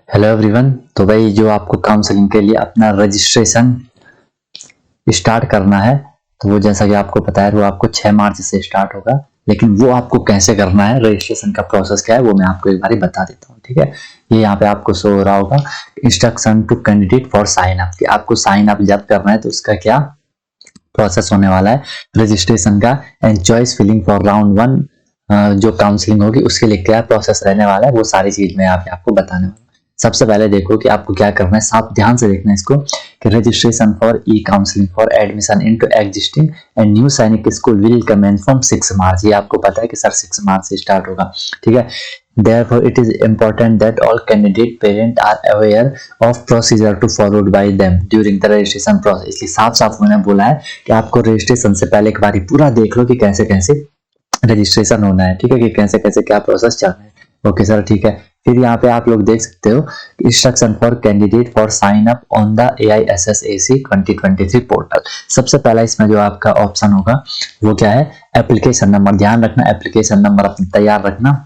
Hello everyone. तो भाई जो आपको काउंसलिंग के लिए अपना रजिस्ट्रेशन स्टार्ट करना है, तो वो जैसा कि आपको पता है वो आपको 6 मार्च से स्टार्ट होगा। लेकिन वो आपको कैसे करना है, रजिस्ट्रेशन का प्रोसेस क्या है, वो मैं आपको एक बार बता देता हूँ। ठीक है, ये यहाँ पे आपको शो हो रहा होगा instruction to candidate for sign up, कि आपको साइन अप जब करना है तो उसका क्या प्रोसेस होने वाला है रजिस्ट्रेशन का। And choice filling for round 1 जो काउंसलिंग होगी उसके लिए क्या प्रोसेस रहने वाला है, वो सारी चीज मैं यहाँ पे आपको बताने वाला हूँ। सबसे पहले देखो कि आपको क्या करना है, साफ ध्यान से देखना है इसको, कि registration for E counselling for admission into existing and new सैनिक स्कूल विल कमेंस फ्रॉम 6 मार्च। ये आपको पता है कि सर 6 मार्च से स्टार्ट होगा। ठीक है, therefore it is important that all candidate parents are aware of procedure to followed by them during the registration process। इसलिए साफ साफ मैंने बोला है कि आपको रजिस्ट्रेशन से पहले एक बार पूरा देख लो कि कैसे कैसे रजिस्ट्रेशन होना है। ठीक है, कि कैसे कैसे क्या प्रोसेस चल रहा है। ओके सर, ठीक है। फिर यहाँ पे आप लोग देख सकते हो instruction for candidate for sign up on the AISSAC 2023 portal. सबसे पहला इसमें जो आपका ऑप्शन होगा वो क्या है, एप्लीकेशन नंबर। ध्यान रखना, एप्लीकेशन नंबर अपना तैयार रखना।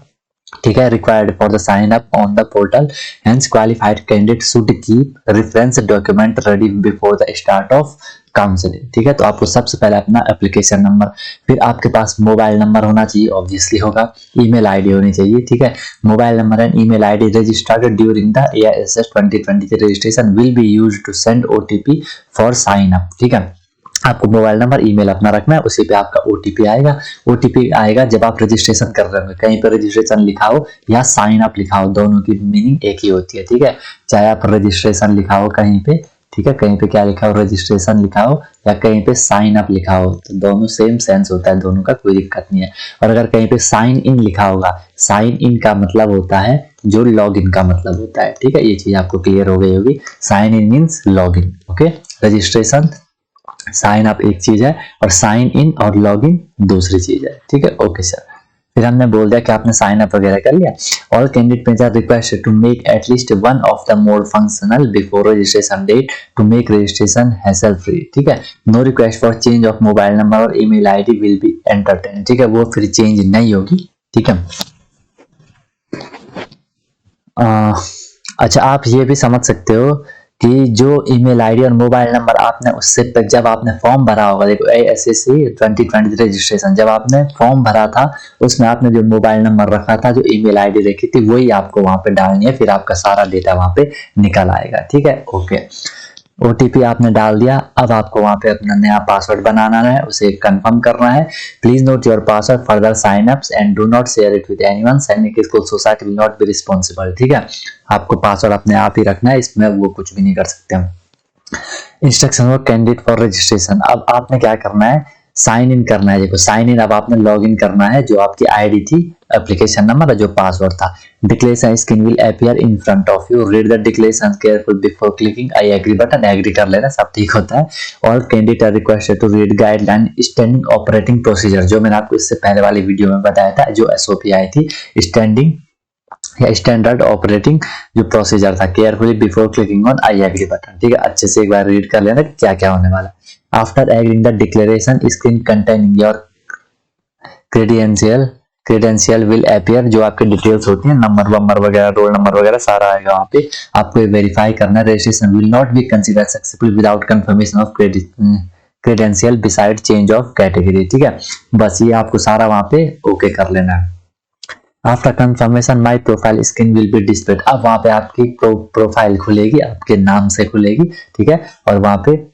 ठीक है, required for the sign up on the portal, hence qualified candidate should keep reference document ready before the start of counselling. ठीक है, तो आपको सबसे पहले अपना एप्लीकेशन नंबर, फिर आपके पास मोबाइल नंबर होना चाहिए, ऑब्वियसली होगा, ईमेल आईडी होनी चाहिए। ठीक है, mobile number and email ID registered during the AISS 2023 registration will be used to send OTP for sign up. ठीक है, आपको मोबाइल नंबर ईमेल अपना रखना है, उसी पे आपका OTP आएगा। OTP आएगा जब आप रजिस्ट्रेशन कर रहे हो, कहीं पर रजिस्ट्रेशन लिखा हो या साइन अप लिखा हो, दोनों की मीनिंग एक ही होती है। ठीक है, चाहे आप रजिस्ट्रेशन लिखा हो कहीं पे, ठीक है, कहीं पे क्या लिखा हो, रजिस्ट्रेशन लिखा हो, या कहीं पे साइन अप लिखा हो, तो दोनों सेम सेंस होता है, दोनों का कोई दिक्कत नहीं है। और अगर कहीं पे साइन इन लिखा होगा, साइन इन का मतलब होता है जो लॉग इन का मतलब होता है। ठीक है, ये चीज आपको क्लियर हो गई होगी। Sign in means log in. Okay, registration sign up एक चीज है और साइन इन और लॉग इन दूसरी चीज है। ठीक है, ओके सर। फिर हमने बोल दिया कि आपने साइन अप वगैरह कर लिया। All candidate are requested to make at least one of the mode functional before registration date to make registration hassle free. ठीक है, no request for change of mobile number और email ID will be entertain. ठीक है, वो फिर change नहीं होगी। ठीक है, अच्छा, आप ये भी समझ सकते हो कि जो ईमेल आईडी और मोबाइल नंबर आपने उससे जब आपने फॉर्म भरा होगा, देखो AISSAC 2023 रजिस्ट्रेशन जब आपने फॉर्म भरा था, उसमें आपने जो मोबाइल नंबर रखा था, जो ईमेल आईडी रखी थी, वही आपको वहां पे डालनी है, फिर आपका सारा डेटा वहां पे निकल आएगा। ठीक है, ओके। OTP आपने डाल दिया, अब आपको वहां पे अपना नया पासवर्ड बनाना है, उसे कंफर्म करना है। Please note your password further sign ups and do not share it with anyone, Sainik school society will not be responsible. ठीक है, आपको पासवर्ड अपने आप ही रखना है, इसमें वो कुछ भी नहीं कर सकते हम। Instruction for candidate for registration, अब आपने क्या करना है, साइन इन करना है। देखो साइन इन, अब आपने लॉग इन करना है, जो आपकी आईडी थी, एप्लीकेशन नंबर और जो पासवर्ड था। Declaration screen will appear in front of you, read the declaration careful before clicking I agree button. Agree कर लेना, सब ठीक होता है। All candidate are requested to read guideline standing operating procedure, जो मैंने आपको इससे पहले वाली वीडियो में बताया था, जो SOP आई थी, स्टैंडिंग या स्टैंडर्ड ऑपरेटिंग जो प्रोसीजर था, carefully before clicking on I agree button. ठीक है, अच्छे से एक बार रीड कर लेना क्या क्या होने वाला है। After agreeing the declaration screen containing your credential will appear, जो आपके डिटेल्स होती हैं, नंबर वगैरह, रोल नंबर वगैरह सारा आएगा वहां पे। आपको वेरीफाई करना है। Registration will not be considered successful without confirmation of credential beside change of category. ठीक है, बस ये आपको सारा वहां पे ओके कर लेना है। After confirmation my profile screen will be displayed, अब वहां पे आपकी प्रोफाइल खुलेगी, आपके नाम से खुलेगी। ठीक है, और वहां पे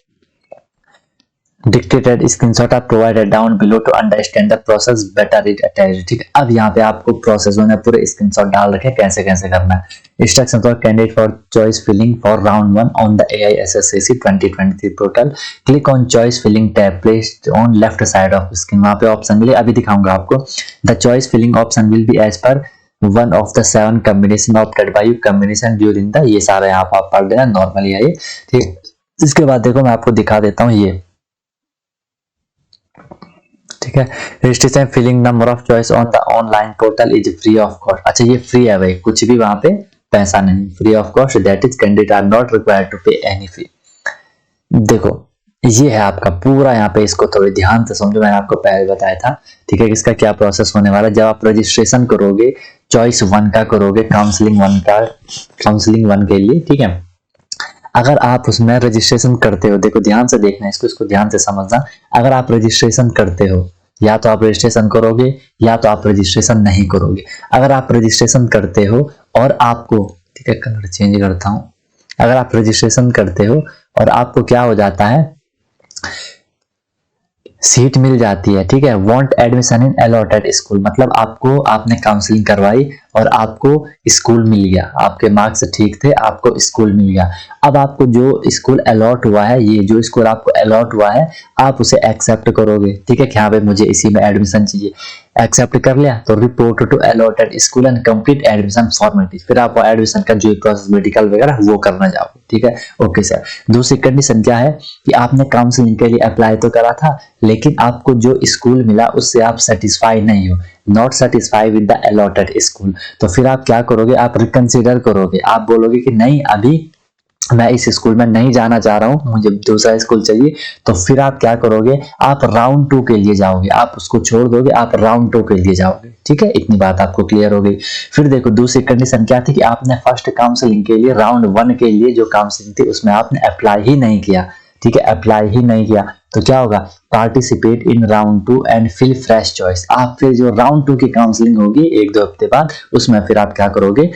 डिक्टेटेड स्क्रीनशॉट आप provided down below to understand the process better it attach. ठीक है, अब यहाँ पे आपको प्रोसेस में पूरे स्क्रीनशॉट डाल रखे कैसे कैसे करना है। Instruction for candidate for choice filling for round 1 on the AISSAC 2023 portal, click on choice filling tab placed on left side of screen. वहां पे ऑप्शन मिले, अभी दिखाऊंगा आपको। The choice filling option will be as per one of the 7 combination opted by you, combination during the, ये सारा यहाँ आप पढ़ लेना, नॉर्मली है ये। ठीक, इसके बाद देखो मैं आपको दिखा देता हूँ ये। ठीक है, registration filling number of choice on the online portal is free of cost. अच्छा, ये फ्री है भाई, कुछ भी वहां पे पैसा नहीं, free of cost, that is candidate are not required to pay any fee. देखो ये है आपका पूरा, यहाँ पे इसको थोड़ी ध्यान से समझो, मैंने आपको पहले बताया था। ठीक है, इसका क्या प्रोसेस होने वाला है। जब आप रजिस्ट्रेशन करोगे चॉइस 1 का करोगे, काउंसलिंग 1 का, काउंसलिंग 1 के लिए, ठीक है। अगर आप उसमें रजिस्ट्रेशन करते हो, देखो ध्यान से देखना इसको ध्यान से समझना। अगर आप रजिस्ट्रेशन करते हो, या तो आप रजिस्ट्रेशन करोगे या तो आप रजिस्ट्रेशन नहीं करोगे। अगर आप रजिस्ट्रेशन करते हो और आपको, ठीक है, कलर चेंज करता हूं। अगर आप रजिस्ट्रेशन करते हो और आपको क्या हो जाता है, सीट मिल जाती है, ठीक है, want admission in allotted school, मतलब आपको, आपने काउंसलिंग करवाई और आपको स्कूल मिल गया, आपके मार्क्स ठीक थे, आपको स्कूल मिल गया। अब आपको जो स्कूल अलॉट हुआ है, ये जो स्कूल आपको अलॉट हुआ है, आप उसे एक्सेप्ट करोगे, ठीक है, कि हाँ भाई मुझे इसी में एडमिशन चाहिए। एक्सेप्ट कर लिया तो report to allotted school and complete admission formality, फिर आप एडमिशन का जो प्रोसेस मेडिकल वगैरह वो करना जाओगे, ठीक है। ओके सर, दूसरी कंडीशन क्या है कि आपने काउंसलिंग के लिए अप्लाई तो करा था, लेकिन आपको जो स्कूल मिला उससे आप सेटिस्फाई नहीं हो, not satisfy with the allotted school, तो फिर आप क्या करोगे, आप रिकंसिडर करोगे, आप बोलोगे कि नहीं अभी मैं इस स्कूल में नहीं जाना चाह रहा हूं, मुझे दूसरा स्कूल चाहिए। तो फिर आप क्या करोगे, आप राउंड 2 के लिए जाओगे, आप उसको छोड़ दोगे, आप राउंड 2 के लिए जाओगे, ठीक है। इतनी बात आपको क्लियर हो गई। फिर देखो दूसरी कंडीशन क्या थी कि आपने फर्स्ट काउंसलिंग के लिए, राउंड 1 के लिए जो काउंसलिंग थी उसमें आपने अप्लाई ही नहीं किया, ठीक है, अप्लाई ही नहीं किया, तो क्या होगा, participate in round 2 and fill fresh choice. आप फिर जो राउंड 2 की काउंसलिंग होगी 1-2 हफ्ते बाद, उसमें फिर आप क्या करोगे,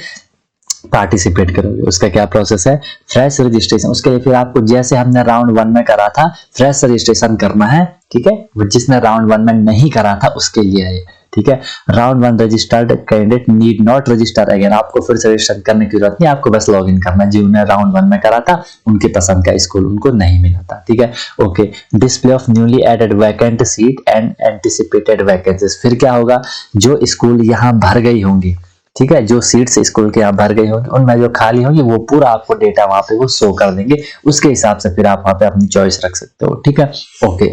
पार्टिसिपेट करोगे। उसका क्या प्रोसेस है, फ्रेश रजिस्ट्रेशन। उसके लिए फिर आपको जैसे हमने राउंड 1 में करा था, फ्रेश रजिस्ट्रेशन करना है, ठीक है। जिसने राउंड 1 में नहीं करा था उसके लिए है, ठीक है। Round 1 registered candidate need not register again, आपको फिर से रजिस्टर करने की जरूरत नहीं, आपको बस लॉग इन करना। जिन्होंने राउंड 1 में करा था उनके पसंद का स्कूल उनको नहीं मिला था, ठीक है। Okay, display of newly added vacant seat and anticipated vacancies, फिर क्या होगा, जो स्कूल यहाँ भर गई होंगी, ठीक है, जो सीट्स स्कूल के यहाँ भर गई होंगी, उनमें जो खाली होंगी वो पूरा आपको डेटा वहां पे वो शो कर देंगे, उसके हिसाब से फिर आप वहां पे अपनी चॉइस रख सकते हो, ठीक है। ओके,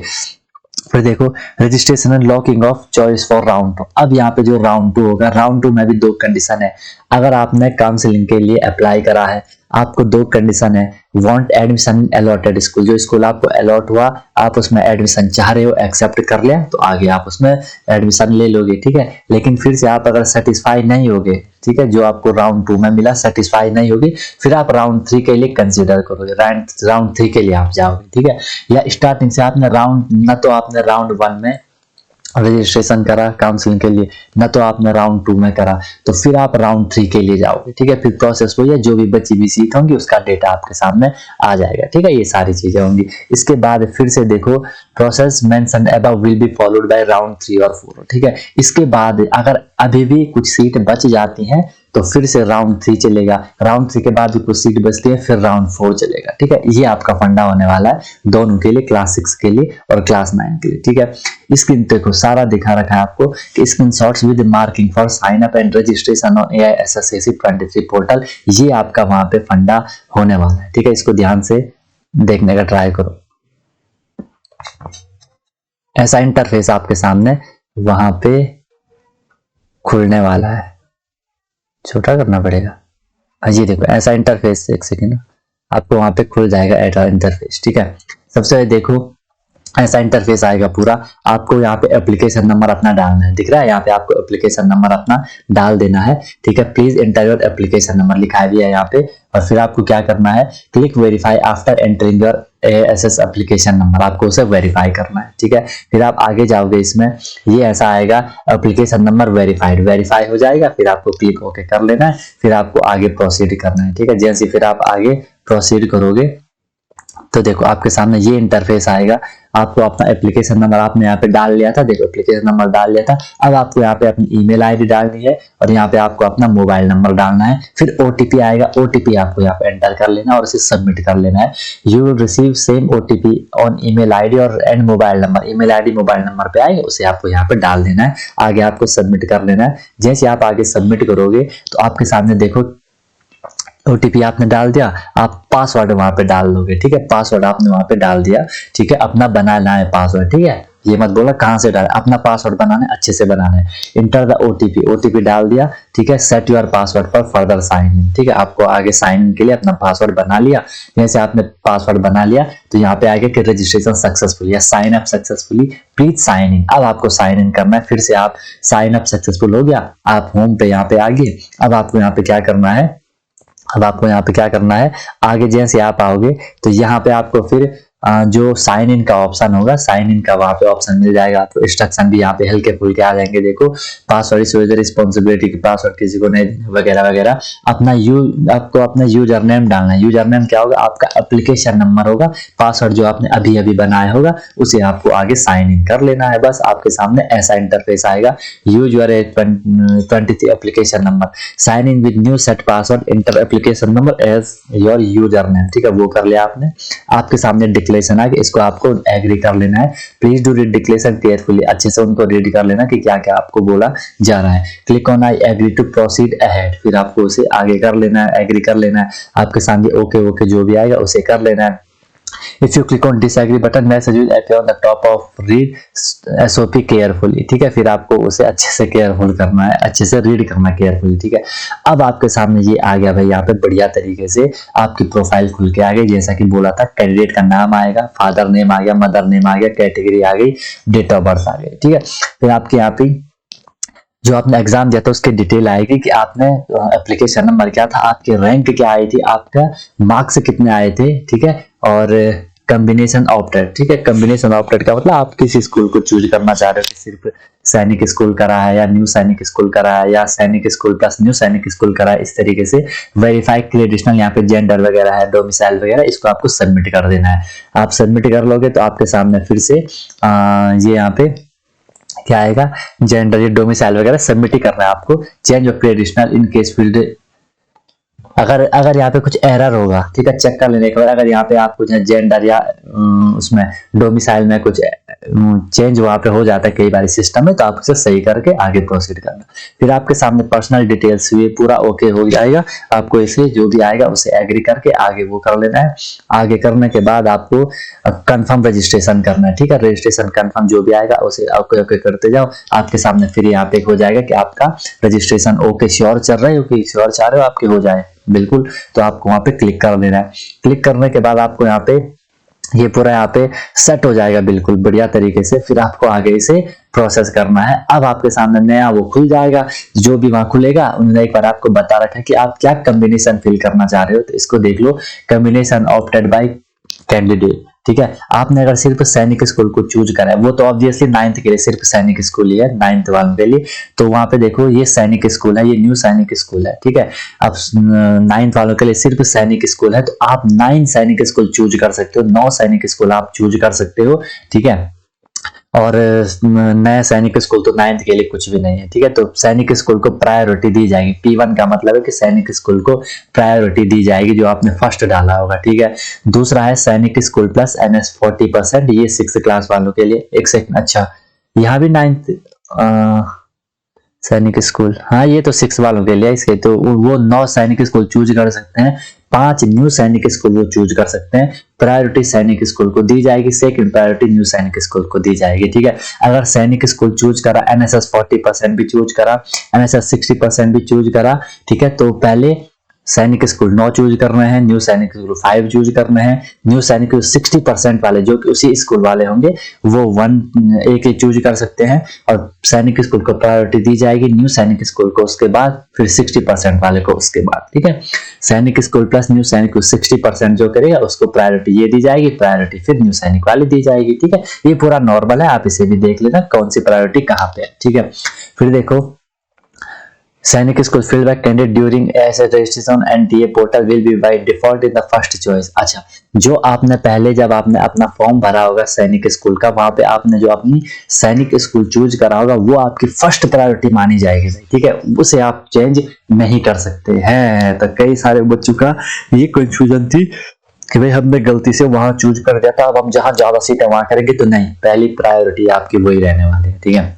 फिर देखो registration and locking of choice for round 2। अब यहाँ पे जो राउंड 2 होगा, राउंड 2 में भी 2 कंडीशन है। अगर आपने काउंसलिंग के लिए अप्लाई करा है, आपको 2 कंडीशन है, वांट एडमिशन अलॉटेड स्कूल, जो स्कूल आपको अलॉट हुआ आप उसमें एडमिशन चाह रहे हो, एक्सेप्ट कर लिया तो आगे आप उसमें एडमिशन ले लोगे, ठीक है। लेकिन फिर से आप अगर सेटिस्फाई नहीं होगे, ठीक है, जो आपको राउंड 2 में मिला सेटिस्फाई नहीं होगी, फिर आप राउंड 3 के लिए कंसीडर करोगे, राउंड 3 के लिए आप जाओगे, ठीक है। या स्टार्टिंग से आपने राउंड 1 में रजिस्ट्रेशन करा काउंसलिंग के लिए, न तो आपने राउंड 2 में करा, तो फिर आप राउंड 3 के लिए जाओगे, ठीक है। फिर प्रोसेस वही है, जो भी बची हुई सीट होंगी उसका डेटा आपके सामने आ जाएगा, ठीक है। ये सारी चीजें होंगी। इसके बाद फिर से देखो, process mention above will be followed by round 3 और 4, ठीक है। इसके बाद अगर अभी भी कुछ सीट बच जाती हैं तो फिर से राउंड 3 चलेगा, राउंड 3 के बाद भी कुछ सीट बचती है, फिर राउंड 4 चलेगा, ठीक है। ये आपका फंडा होने वाला है दोनों के लिए, क्लास 6 के लिए और क्लास 9 के लिए, ठीक है। स्क्रीन देखो सारा दिखा रखा है आपको कि screenshots with marking for sign up and registration on AISSAC 23 portal, ये आपका वहां पे फंडा होने वाला है, ठीक है। इसको ध्यान से देखने का ट्राई करो। ऐसा इंटरफेस आपके सामने वहां पे खुलने वाला है, छोटा करना पड़ेगा। ये देखो ऐसा इंटरफेस, एक सेकेंड, आपको वहां पे खुल जाएगा ऐसा इंटरफेस, ठीक है। सबसे पहले देखो ऐसा इंटरफेस आएगा पूरा, आपको यहाँ पे एप्लीकेशन नंबर अपना डालना है, दिख रहा है यहाँ पे आपको एप्लीकेशन नंबर अपना डाल देना है, ठीक है। Please enter your application number लिखा भी है यहाँ पे, और फिर आपको क्या करना है, click verify after entering your AISS application number, आपको उसे वेरीफाई करना है, ठीक है। फिर आप आगे जाओगे, इसमें ये ऐसा आएगा एप्लीकेशन नंबर वेरीफाई हो जाएगा, फिर आपको क्लिक ओके कर लेना है, फिर आपको आगे प्रोसीड करना है, ठीक है। जैसे फिर आप आगे प्रोसीड करोगे तो देखो आपके सामने ये इंटरफेस आएगा, आपको अपना एप्लीकेशन नंबर आपने यहाँ पे डाल लिया था, देखो एप्लीकेशन नंबर डाल लिया था, अब आपको यहाँ पे अपनी ईमेल आईडी डालनी है और यहाँ पे आपको अपना मोबाइल नंबर डालना है, फिर OTP आएगा, OTP आपको यहाँ पे एंटर कर लेना और इसे सबमिट कर लेना है। You will receive same OTP on email ID और and mobile number, email ID mobile number पे आएगा, उसे आपको यहाँ पे डाल देना है, आगे आपको सबमिट कर लेना है। जैसे आप आगे सबमिट करोगे तो आपके सामने देखो OTP आपने डाल दिया, आप पासवर्ड वहां पे डाल दोगे, ठीक है। पासवर्ड आपने वहां पे डाल दिया, ठीक है, अपना बनाना है पासवर्ड, ठीक है। ये मत बोला कहाँ से डाला, अपना पासवर्ड बनाना है, अच्छे से बनाना है। इंटर द ओटीपी, ओटीपी डाल दिया, ठीक है। Set your password for further sign in, ठीक है। आपको आगे साइन इन के लिए अपना पासवर्ड बना लिया। जैसे आपने पासवर्ड बना लिया तो यहाँ पे आगे कि रजिस्ट्रेशन सक्सेसफुल या sign up successfully, please sign in. अब आपको साइन इन करना है, फिर से आप साइन अप सक्सेसफुल हो गया, आप होम पे यहाँ पे आ गए। अब आपको यहाँ पे क्या करना है, अब आपको यहाँ पे क्या करना है, आगे जैसे आप आओगे तो यहाँ पे आपको फिर जो साइन इन का ऑप्शन होगा, साइन इन का वहां पे ऑप्शन मिल जाएगा आपको। इंस्ट्रक्शन भी यहाँ पे हल्के फुल्के आ जाएंगे, देखो पासवर्ड इज विद रिस्पांसिबिलिटी की पासवर्ड किसी को नहीं वगैरह वगैरह। आपको अपना यूजर नेम डालना है। यूजर नेम क्या होगा, आपका एप्लीकेशन नंबर होगा, पासवर्ड जो आपने अभी अभी बनाया होगा उसे आपको आगे साइन इन कर लेना है। बस आपके सामने ऐसा इंटरफेस आएगा, use your 23 application number, sign in with new set password, enter application number as your username, ठीक है। वो कर लिया आपने, आपके सामने डिक्लेरेशन है कि इसको आपको एग्री कर लेना है। Please do read declaration carefully, अच्छे से उनको रीड कर लेना कि क्या क्या आपको बोला जा रहा है। Click on I agree to proceed ahead, फिर आपको उसे आगे कर लेना है, एग्री कर लेना है। आपके सामने ओके ओके जो भी आएगा उसे कर लेना है। If you click on disagree button, message will appear on the top of read SOP carefully, ठीक है। फिर आपको उसे अच्छे से केयरफुल करना है, अच्छे से रीड करना केयरफुली, ठीक है। अब आपके सामने ये आ गया भाई, यहाँ पे बढ़िया तरीके से आपकी प्रोफाइल खुल के आ गई। जैसा कि बोला था, कैंडिडेट का नाम आएगा, फादर नेम आ गया, मदर नेम आ गया, कैटेगरी आ गई, डेट ऑफ बर्थ आ गई, ठीक है। फिर आपके यहाँ पे जो आपने एग्जाम दिया था उसकी डिटेल आएगी कि आपने एप्लीकेशन नंबर क्या था, आपकी रैंक क्या आई थी, आपका मार्क्स कितने आए थे, ठीक है। और कॉम्बिनेशन ऑप्टेड, ठीक है। कॉम्बिनेशन ऑप्टेड का मतलब आप किस स्कूल को चूज करना चाह रहे हो, कि सिर्फ सैनिक स्कूल करा है या न्यू सैनिक स्कूल करा है या सैनिक स्कूल प्लस न्यू सैनिक स्कूल करा है। इस तरीके से वेरीफाई के लिए एडिशनल यहाँ पे जेंडर वगैरह है, डोमिसाइल वगैरह, इसको आपको सबमिट कर देना है। आप सबमिट कर लोगे तो आपके सामने फिर से ये यहाँ पे क्या आएगा, जेंडर या डोमिसाइल वगैरह सबमिट ही करना है आपको। Change of additional in case field, अगर यहाँ पे कुछ एरर होगा, ठीक है, चेक कर लेने के बाद अगर यहाँ पे आप कुछ जेंडर या उसमें डोमिसाइल में कुछ चेंज वहां पे हो जाता है कई बार सिस्टम में, तो आप उसे सही करके आगे प्रोसीड करना। फिर आपके सामने पर्सनल डिटेल्स ये पूरा ओके हो जाएगा, आपको इसे जो भी आएगा उसे एग्री करके आगे वो कर लेना है। आगे करने के बाद आपको कंफर्म रजिस्ट्रेशन करना है, ठीक है। रजिस्ट्रेशन कंफर्म जो भी आएगा उसे ओके ओके करते जाओ। आपके सामने फिर यहाँ पे हो जाएगा कि आपका रजिस्ट्रेशन ओके श्योर चल रहा है, ओके श्योर चाह रहे हो आपके हो जाए बिल्कुल, तो आपको वहां पे क्लिक कर देना है। क्लिक करने के बाद आपको यहाँ पे ये पूरा यहाँ पे सेट हो जाएगा बिल्कुल बढ़िया तरीके से। फिर आपको आगे इसे प्रोसेस करना है। अब आपके सामने नया वो खुल जाएगा, जो भी वहां खुलेगा उन्होंने एक बार आपको बता रखा है कि आप क्या कॉम्बिनेशन फिल करना चाह रहे हो, तो इसको देख लो, कॉम्बिनेशन ऑप्टेड बाय कैंडिडेट, ठीक है। आपने अगर सिर्फ सैनिक स्कूल को चूज करा है, वो तो ऑब्वियसली 9th के लिए सिर्फ सैनिक स्कूल ही है, 9th वालों के लिए, तो वहां पे देखो ये सैनिक स्कूल है, ये न्यू सैनिक स्कूल है, ठीक है। अब 9th वालों के लिए सिर्फ सैनिक स्कूल है, तो आप 9 सैनिक स्कूल चूज कर सकते हो, 9 सैनिक स्कूल आप चूज कर सकते हो, ठीक है। और नया सैनिक स्कूल तो 9th के लिए कुछ भी नहीं है, ठीक है। तो सैनिक स्कूल को प्रायोरिटी दी जाएगी। P1 का मतलब है कि सैनिक स्कूल को प्रायोरिटी दी जाएगी जो आपने फर्स्ट डाला होगा, ठीक है। दूसरा है सैनिक स्कूल प्लस NS 40%, ये 6th क्लास वालों के लिए। एक सेकंड, अच्छा यहाँ भी 9th सैनिक स्कूल, हाँ ये तो 6 वालों के लिए, इसके तो वो 9 सैनिक स्कूल चूज कर सकते हैं, 5 न्यू सैनिक स्कूल वो चूज कर सकते हैं। प्रायोरिटी सैनिक स्कूल को दी जाएगी, सेकंड प्रायोरिटी न्यू सैनिक स्कूल को दी जाएगी, ठीक है। अगर सैनिक स्कूल चूज करा, NSS 40% भी चूज करा, NSS 60% भी चूज करा, ठीक है, तो पहले सैनिक स्कूल 9 चूज करने हैं, न्यू सैनिक स्कूल 5 चूज करने हैं। न्यू सैनिक स्कूल 60% वाले जो कि उसी स्कूल वाले होंगे वो 1 एक चूज कर सकते हैं, और सैनिक स्कूल को प्रायोरिटी दी जाएगी, न्यू सैनिक स्कूल को उसके बाद, फिर 60% वाले को उसके बाद, ठीक है। सैनिक स्कूल प्लस न्यू सैनिक स्कूल 60% जो करेगा उसको प्रायोरिटी ये दी जाएगी, प्रायोरिटी फिर न्यू सैनिक वाले दी जाएगी, ठीक है। ये पूरा नॉर्मल है, आप इसे भी देख लेना कौन सी प्रायोरिटी कहाँ पे है, ठीक है। फिर देखो सैनिक school field bye candidate during SS registration NTA portal will be by default in the first choice. अच्छा, जो आपने पहले जब आपने अपना फॉर्म भरा होगा सैनिक स्कूल का, वहां पे आपने जो अपनी सैनिक स्कूल चूज करा होगा वो आपकी फर्स्ट प्रायोरिटी मानी जाएगी, ठीक है। उसे आप चेंज नहीं कर सकते हैं। तो कई सारे बच्चों का ये कंफ्यूजन थी कि भाई हमने गलती से वहां चूज कर दिया था, अब हम जहां ज्यादा सीटें वहां करेंगे, तो नहीं, पहली प्रायोरिटी आपकी वही रहने वाली है, ठीक है।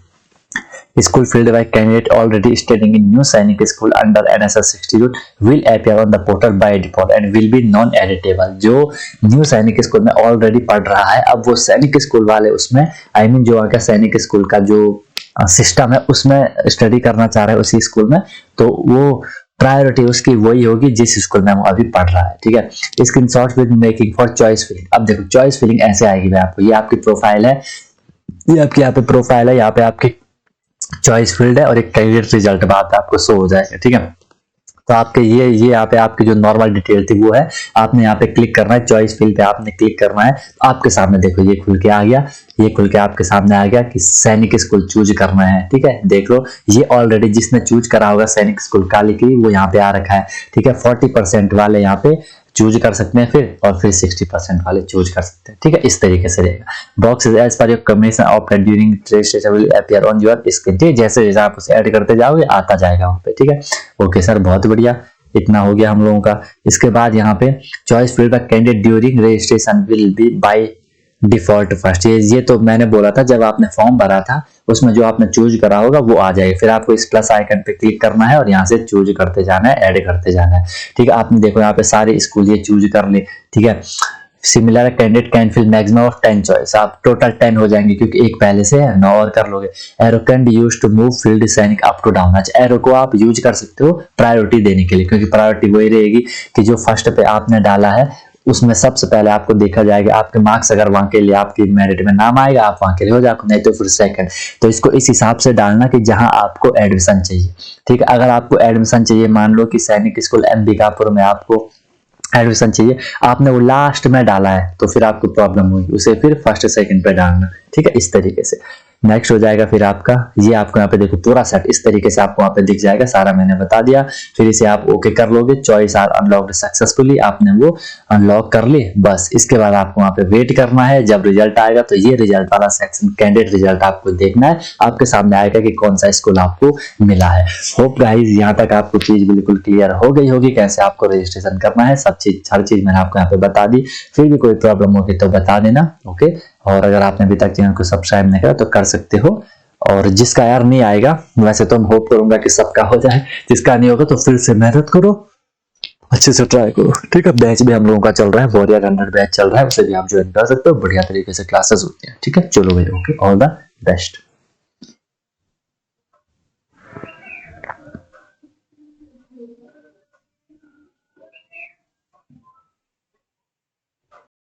School filled by candidate already studying in new Sainik school under NSS 62 will appear on the portal by default and will be non-editable। जो न्यू सैनिक स्कूल में ऑलरेडी पढ़ रहा है, अब वो सैनिक स्कूल वाले उसमें जो आगे सैनिक स्कूल का जो सिस्टम है उसमें स्टडी करना चाह रहे हैं उसी स्कूल में, तो वो प्रायोरिटी उसकी वही होगी जिस स्कूल में वो अभी पढ़ रहा है। ठीक है। Screenshot with making for choice filling. अब देखो चॉइस फिलिंग ऐसे आएगी भाई आपको, ये आपकी प्रोफाइल है, ये आपकी यहाँ पे प्रोफाइल है, यहाँ पे आपकी चॉइस फील्ड है और एक कैंडिडेट रिजल्ट बाद आपको शो हो जाएगा। ठीक है। तो आपके ये यहाँ पे आपकी जो नॉर्मल डिटेल थी वो है, आपने यहाँ पे क्लिक करना है, चॉइस फील्ड पे आपने क्लिक करना है। तो आपके सामने देखो ये खुल के आ गया, ये खुल के आपके सामने आ गया कि सैनिक स्कूल चूज करना है। ठीक है। देख लो ये ऑलरेडी जिसने चूज करा होगा सैनिक स्कूल काली की वो यहाँ पे आ रखा है। ठीक है। 40% वाले यहाँ पे चूज कर सकते हैं फिर, और फिर 60% वाले चूज कर सकते हैं। ठीक है। इस तरीके से रहेगा। Box as per your combination of during registration will appear on your screen. ठीक है। जैसे जैसे आप उसे ऐड करते जाओगे आता जाएगा वहां पे। ठीक है। ओके सर, बहुत बढ़िया, इतना हो गया हम लोगों का। इसके बाद यहाँ पे choice field bye candidate during registration will B by default first. ये तो मैंने बोला था जब आपने फॉर्म भरा था उसमें जो आपने चूज करा होगा वो आ जाएगा। फिर आपको इस प्लस आइकन पे क्लिक करना है और यहाँ से चूज करते जाना है, ऐड करते जाना है। ठीक है। आपने देखो यहाँ पे सारे स्कूल ये चूज कर ले। ठीक है। Similar candidate can fill maximum of 10 choice. आप टोटल 10 हो जाएंगे क्योंकि एक पहले से है, 9 और कर लोगे। Arrow can be used to move field सैनिक अप टू डाउन। अच्छा, एरो को आप यूज कर सकते हो प्रायोरिटी देने के लिए, क्योंकि प्रायोरिटी वही रहेगी कि जो फर्स्ट पे आपने डाला है उसमें सबसे पहले आपको देखा जाएगा। आपके मार्क्स अगर वहां के लिए आपकी मेरिट में नाम आएगा आप वहां के लिए हो जाओगे, नहीं तो फिर सेकंड। तो इसको इस हिसाब से डालना कि जहां आपको एडमिशन चाहिए। ठीक है। अगर आपको एडमिशन चाहिए, मान लो कि सैनिक स्कूल अंबिकापुर में आपको एडमिशन चाहिए, आपने वो लास्ट में डाला है तो फिर आपको प्रॉब्लम हुई, उसे फिर फर्स्ट सेकंड पे डालना। ठीक है। इस तरीके से नेक्स्ट हो जाएगा फिर आपका, ये आपको यहाँ पे देखो पूरा सेट इस तरीके से आपको वहाँ पे दिख जाएगा, सारा मैंने बता दिया। फिर इसे आप ओके कर लोगे। चॉइस आर अनलॉक्ड सक्सेसफुली, आपने वो अनलॉक कर ली। बस इसके बाद आपको वहाँ पे वेट करना है, जब रिजल्ट आएगा तो ये रिजल्ट वाला सेक्शन कैंडिडेट रिजल्ट आपको देखना है, आपके सामने आएगा कि कौन सा स्कूल आपको मिला है। होप गाइस यहाँ तक आपको चीज बिल्कुल क्लियर हो गई होगी कैसे आपको रजिस्ट्रेशन करना है। सब चीज हर चीज मैंने आपको यहाँ पे बता दी। फिर भी कोई प्रॉब्लम होगी तो बता देना। ओके। और अगर आपने अभी तक चैनल को सब्सक्राइब नहीं करा तो कर सकते हो। और जिसका यार नहीं आएगा, वैसे तो मैं होप करूंगा कि सबका हो जाए, जिसका नहीं होगा तो फिर से मेहनत करो, अच्छे से ट्राई करो। ठीक है। बैच भी हम लोगों का चल रहा है, वॉरियर 100 बैच चल रहा है, उसे भी आप ज्वाइन कर सकते हो। बढ़िया तरीके से क्लासेस होती हैं। ठीक है। चलो भाई, ओके, ऑल द बेस्ट।